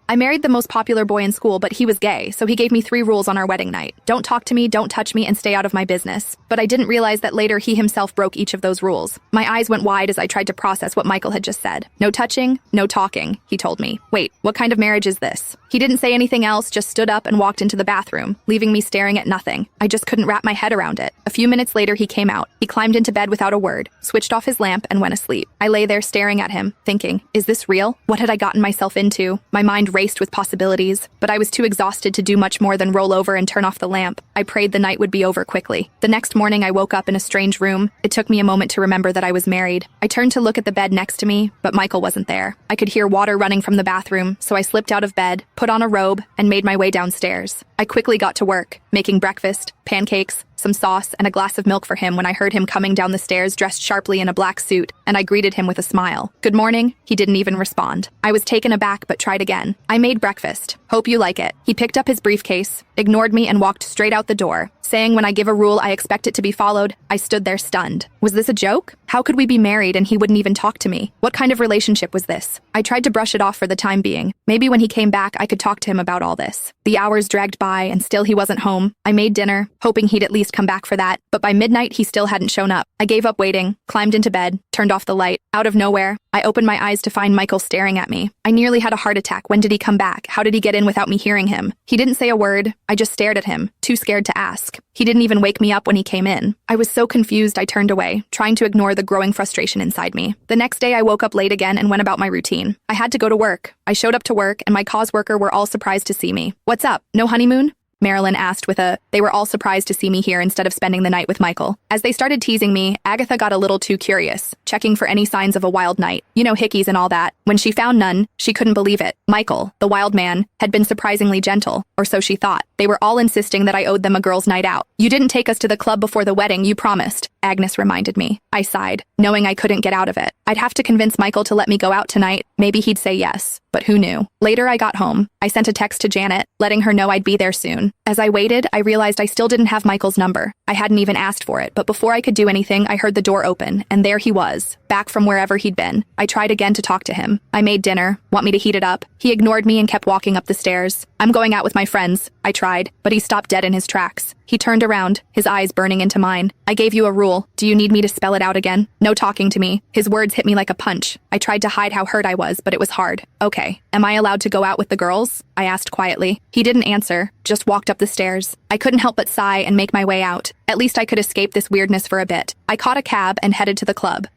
I married the most popular boy in school, but he was gay, so he gave me 3 rules on our wedding night. Don't talk to me, don't touch me, and stay out of my business. But I didn't realize that later he himself broke each of those rules. My eyes went wide as I tried to process what Michael had just said. No touching, no talking, he told me. Wait, what kind of marriage is this? He didn't say anything else, just stood up and walked into the bathroom, leaving me staring at nothing. I just couldn't wrap my head around it. A few minutes later, he came out. He climbed into bed without a word, switched off his lamp, and went asleep. I lay there staring at him, thinking, is this real? What had I gotten myself into? My mind raced with possibilities, but I was too exhausted to do much more than roll over and turn off the lamp. I prayed the night would be over quickly. The next morning, I woke up in a strange room. It took me a moment to remember that I was married. I turned to look at the bed next to me, but Michael wasn't there. I could hear water running from the bathroom, so I slipped out of bed, put on a robe, and made my way downstairs. I quickly got to work, making breakfast, pancakes, some sauce, and a glass of milk for him when I heard him coming down the stairs dressed sharply in a black suit, and I greeted him with a smile. Good morning. He didn't even respond. I was taken aback but tried again. I made breakfast. Hope you like it. He picked up his briefcase, ignored me, and walked straight out the door, saying when I give a rule I expect it to be followed. I stood there stunned. Was this a joke? How could we be married and he wouldn't even talk to me? What kind of relationship was this? I tried to brush it off for the time being. Maybe when he came back I could talk to him about all this. The hours dragged by and still he wasn't home. I made dinner, hoping he'd at least come back for that, but by midnight he still hadn't shown up. I gave up waiting, climbed into bed, turned off the light. Out of nowhere, I opened my eyes to find Michael staring at me. I nearly had a heart attack. When did he come back? How did he get in without me hearing him? He didn't say a word. I just stared at him, too scared to ask. He didn't even wake me up when he came in. I was so confused I turned away, trying to ignore the growing frustration inside me. The next day I woke up late again and went about my routine. I had to go to work. I showed up to work and my cause worker were all surprised to see me. What's up? No honeymoon? Marilyn asked they were all surprised to see me here instead of spending the night with Michael. As they started teasing me, Agatha got a little too curious, checking for any signs of a wild night. You know, hickeys and all that. When she found none, she couldn't believe it. Michael, the wild man, had been surprisingly gentle, or so she thought. They were all insisting that I owed them a girls' night out. You didn't take us to the club before the wedding, you promised, Agnes reminded me. I sighed, knowing I couldn't get out of it. I'd have to convince Michael to let me go out tonight. Maybe he'd say yes, but who knew? Later I got home. I sent a text to Janet, letting her know I'd be there soon. As I waited, I realized I still didn't have Michael's number. I hadn't even asked for it, but before I could do anything, I heard the door open, and there he was, back from wherever he'd been. I tried again to talk to him. I made dinner. Want me to heat it up? He ignored me and kept walking up the stairs. I'm going out with my friends, I tried, but he stopped dead in his tracks. He turned around, his eyes burning into mine. I gave you a rule. Do you need me to spell it out again? No talking to me. His words hit me like a punch. I tried to hide how hurt I was, but it was hard. Okay, am I allowed to go out with the girls? I asked quietly. He didn't answer, just walked up the stairs. I couldn't help but sigh and make my way out. At least I could escape this weirdness for a bit. I caught a cab and headed to the club.